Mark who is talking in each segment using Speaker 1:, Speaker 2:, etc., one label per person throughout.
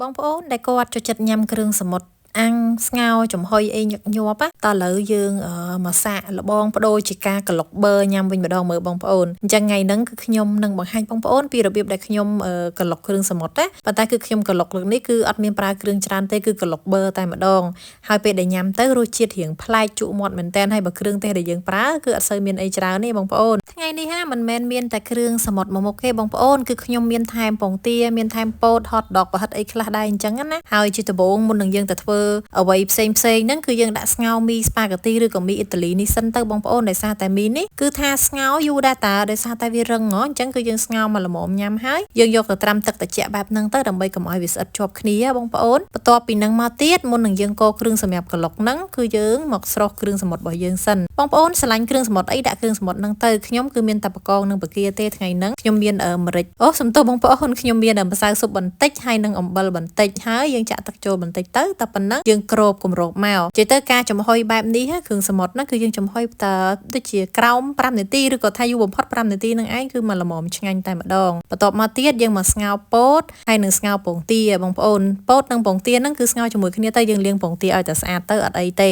Speaker 1: បងប្អូនដែលគាត់ចូលចិត្តញ៉ាំគ្រឿងសមុទ្រអាំងស្ងោរចំហុយអីញឹកញាប់តើឥឡូវយើងមកសាកល្បងបដូរជាការក្លុកប៊ឺញ៉ាំវិញម្ដងមើលបងប្អូនអញ្ចឹងថ្ងៃហ្នឹងគឺខ្ញុំនឹងបង្ហាញបងប្អូនពីរបៀបដែលខ្ញុំក្លុកគ្រឿងសមុទ្រណាប៉ុន្តែគឺខ្ញុំក្លុកលើកនេះគឺអត់មានប្រើគ្រឿងច្រើនទេគឺក្លុកប៊ឺតែម្ដងហើយពេលដែលញ៉ាំទៅរសជាតិរៀងប្លែកជក់មាត់មែនតើហើយបើគ្រឿងទេសដែលយើងប្រើគឺអត់សូវមានអីច្រើនទេបងប្អូនថ្ងៃនេះហាមិនមែនមានតែគ្រឿងសមុទ្រមួយមុខទេបងប្អូនគឺខ្ញុំមានថែមពងទាមានថែមពោតហតដកប្រហិតអីខ្លះដែរអញ្ចឹងណាហើយជាដំបូងមុននឹងយើងទៅធ្វើអ្វីផ្សេងហ្នឹងគឺយើងដាក់ស្ងោរមីស្ប៉ាហ្គាទីឬក៏មីអ៊ីតាលីនេះសិនទៅបងប្អូនដោយសារតែមីនេះគឺថាស្ងោរយូរដែរតើដោយសារតែវារឹងអញ្ចឹងគឺយើងស្ងោរមកល្មមញ៉ាំហើយយើងយកទៅត្រាំទឹកត្រជាក់បែបហ្នឹងទៅដើម្បីកុំឲ្យវាស្អិតជាប់គ្នាបងប្អូនបន្ទាប់ពីហ្នឹងមកទៀតមុននឹងយើងកូរគ្រឿងសម្រាប់ក្លុកហ្នឹងគឺយើងមកស្រុះគ្រឿងសមុទ្ររបស់យើងសិនបងប្អូនស្រឡាញ់គ្រឿងសមុទ្រអីដាក់គ្រឿងសមុទ្រហ្នឹងទៅខ្ញុំគឺមានតែបកងនិងបកាទេថ្ងៃហ្នឹងខ្ញុំមានម្រេចអូសំទោសបងប្អូនខ្ញុំមានម្សៅស៊ុបបន្តិចហើយនិងអំបិលបន្តិចហើយយើងចាក់ទឹកចូលបន្តិចទៅតែប៉ុណ្ណឹងយើងគ្របគម្របមកនិយាយទៅការចំហុយបែបនេះគ្រឿងសមុទ្រហ្នឹងគឺយើងចំហុយតែដូចជាក្រោម5នាទីឬក៏ថាយូរបំផុត5នាទីនឹងឯងគឺមកល្មមឆ្ងាញ់តែម្ដងបន្ទាប់មកទៀតយើងមកស្ងោរពោតហើយនឹងស្ងោរពងទាបងប្អូនពោតនិងពងទាហ្នឹងគឺស្ងោរជាមួយគ្នាទៅយើងលាងពងទាឲ្យតែស្អាតទៅអត់អីទេ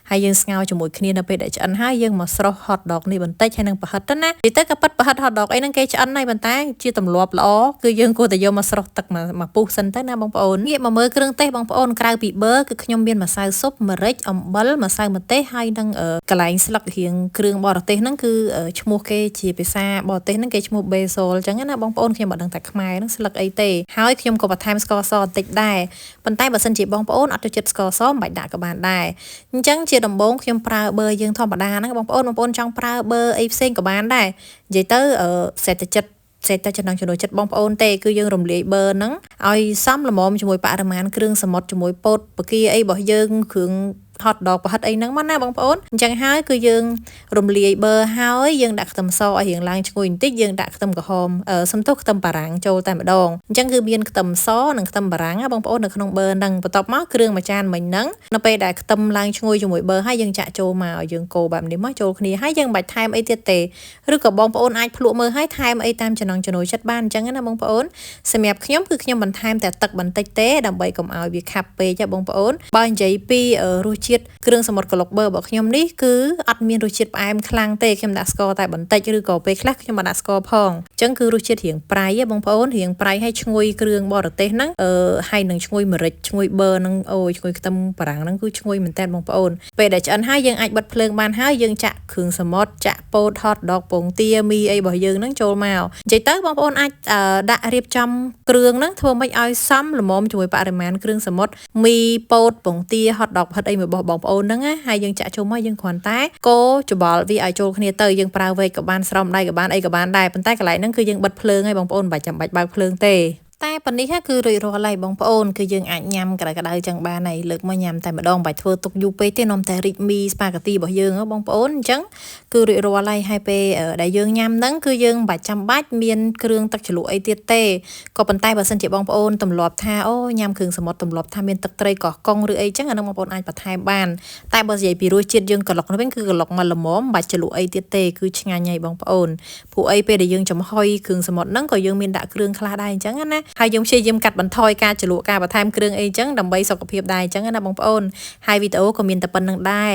Speaker 1: ហើយយើងស្ងោរជាមួយគ្នានៅពេលដែលឆ្អិនហើយយើងមកស្រុះហតដកនេះបន្តិចហើយនឹងប្រហិតទៅណានិយាយទៅក៏ប៉ិតប្រហិតហតដកអីហ្នឹងគេឆ្អិនហើយប៉ុន្តែជាទម្លាប់ល្អគឺយើងគួរតែយកមកស្រុះទឹកមកពុះសិនទៅណាបងប្អូនងាកមកមើលគ្រឿងទេសបងប្អូនក្រៅពីប៊ឺគឺខ្ញុំមានម្សៅស៊ុបម្រេចអំបិលម្សៅម្ទេសហើយនឹងកន្លែងស្លឹករៀងគ្រឿងបរទេសហ្នឹងគឺឈ្មោះគេជាភាសាបរទេសហ្នឹងគេឈ្មោះ basil អញ្ចឹងណាបងប្អូនខ្ញុំមិនដឹងតែខ្មែរហ្នឹងស្លឹកអីទេហើយខ្ញុំក៏បន្ថែមស្ករសបន្តិចដែរប៉ុន្តែបើសិនជាបងប្អូនអត់ចូលចិត្តស្ករសមិនបាច់ដាក់ក៏បានដែរអញ្ចឹងជាដំបូងខ្ញុំប្រើប៊ឺយើងធម្មតាហ្នឹងបងប្អូនចង់ប្រើប៊ឺអីផ្សេងក៏បានដែរនិយាយទៅសេដ្ឋកិច្ចចំណង់ចំណូលចិត្តបងប្អូនទេគឺយើងរំលាយប៊ឺហ្នឹងឲ្យសមល្មមជាមួយបរិមាណគ្រឿងសមុទ្រជាមួយពោតបកាអីរបស់យើងគ្រឿងហតដកប្រហិតអីហ្នឹងមកណាបងប្អូនអញ្ចឹងហើយគឺយើងរំលាយប៊ឺហើយយើងដាក់ខ្ទឹមសឲ្យរៀងឡើងឈ្ងុយបន្តិចយើងដាក់ខ្ទឹមក្រហមសំទោសខ្ទឹមបារាំងចូលតែម្ដងអញ្ចឹងគឺមានខ្ទឹមសនិងខ្ទឹមបារាំងបងប្អូននៅក្នុងប៊ឺហ្នឹងបន្ទាប់មកគ្រឿងមួយចានមិញហ្នឹងនៅពេលដែលខ្ទឹមឡើងឈ្ងុយជាមួយប៊ឺហើយយើងចាក់ចូលមកឲ្យយើងកូរបែបនេះមកចូលគ្នាហើយយើងមិនបាច់ថែមអីទៀតទេឬក៏បងប្អូនអាចភ្លក់មើលហើយថែមអីតាមចំណង់ចំណូលចិត្តបានអញ្ចឹងណាបងប្អូនសម្រាប់ខ្ញុំគឺខ្ញុំបន្ថែមតែទឹកបន្តិចទេដើម្បីកុំឲ្យវាខាប់ពេកបងប្អូនបើនិយាយពីរសជាតិគ្រឿងសមុទ្រក្លុកប៊ឺរបស់ខ្ញុំនេះគឺអត់មានរសជាតិផ្អែមខ្លាំងទេខ្ញុំដាក់ស្ករតែបន្តិចឬក៏ពេលខ្លះខ្ញុំមិនដាក់ស្ករផងអញ្ចឹងគឺរសជាតិរៀងប្រៃបងប្អូនរៀងប្រៃហើយឈ្ងុយគ្រឿងបរទេសហ្នឹងហើយនឹងឈ្ងុយម្រេចឈ្ងុយប៊ឺហ្នឹងអូយឈ្ងុយខ្ទឹមបារាំងហ្នឹងគឺឈ្ងុយមែនតើបងប្អូនពេលដែលឆ្អិនហើយយើងអាចបិទភ្លើងបានហើយយើងចាក់គ្រឿងសមុទ្រចាក់ពោតហតដកពងទាមីអីរបស់យើងហ្នឹងចូលមកនិយាយទៅបងប្អូនអាចដាក់រៀបចំគ្រឿងហ្នឹងធ្វើម៉េចឲ្យសមល្មមជាមួយបរិមាណគ្រឿងសមុទ្រមីពោតពងទាហតដកប្រហិតអីរបស់បងប្អូនហ្នឹងណាហើយយើងចាក់ចូលមកយើងគ្រាន់តែកូរច្បល់វាឲ្យចូលគ្នាទៅយើងប្រើវែកក៏បានស្រោមដៃក៏បានអីក៏បានដែរប៉ុន្តែកន្លែងហ្នឹងគឺយើងបិទភ្លើងឲ្យបងប្អូនមិនចាំបាច់បើកភ្លើងទេតែប៉ុណ្នេះគឺរួចរាល់ហើយបងប្អូនគឺយើងអាចញ៉ាំក្តៅៗចឹងបានហើយលើកមកញ៉ាំតែម្ដងបាច់ធ្វើទុកយូរពេកទេនាំតែរីកមីស្ប៉ាហ្គាទីរបស់យើងបងប្អូនអញ្ចឹងគឺរួចរាល់ហើយពេលដែលយើងញ៉ាំហ្នឹងគឺយើងមិនបាច់ចាំបាច់មានគ្រឿងទឹកជ្រលក់អីទៀតទេក៏ប៉ុន្តែបើសិនជាបងប្អូនទម្លាប់ថាអូញ៉ាំគ្រឿងសមុទ្រទម្លាប់ថាមានទឹកត្រីកោះកុងឬអីចឹងអានោះបងប្អូនអាចបន្ថែមបានតែបើនិយាយពីរសជាតិយើងក្លុកនោះវិញគឺក្លុកមកល្មមមិនបាច់ជ្រលក់អីទៀតទេគឺឆ្ងាញ់ហើយបងប្អូនព្រោះអីពេលដែលយើងចំហុយគ្រឿងសមុទ្រហ្នឹងក៏យើងមានដាក់គ្រឿងខ្លះដែរអញ្ចឹងណាហើយយើងព្យាយាមកាត់បន្ថយការជ្រលក់ការបន្ថែមគ្រឿងអីចឹងដើម្បីសុខភាពដែរអញ្ចឹងណាបងប្អូនហើយវីដេអូក៏មានតែប៉ុណ្្នឹងដែរ